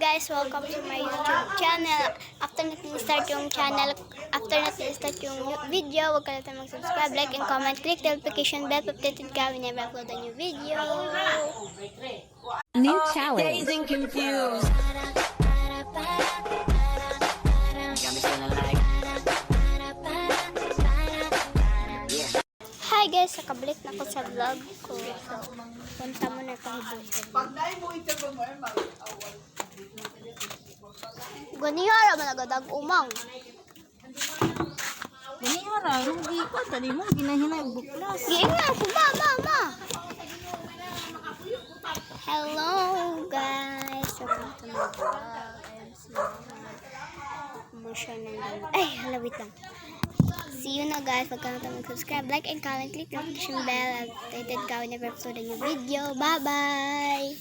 guys, welcome to my YouTube channel. After natin start yung video, huwag kalimutan mag-subscribe, like, and comment. Click the notification bell, updated ka whenever I upload a new video. New challenge. Hi guys, nakabalik na ako sa vlog ko. So, punta mo na pahibutin. Ganihara man agadag umang. Ganihara, hindi ko. Tadi mo, ginahinay buklas. Giingnan ko, ma. Hello guys, welcome to my vlog. Ay, hala, wait lang. See you na guys. Huwag ka na mag-subscribe, like, and comment. Click the notification bell. Updated ka whenever I upload a new video. Bye-bye!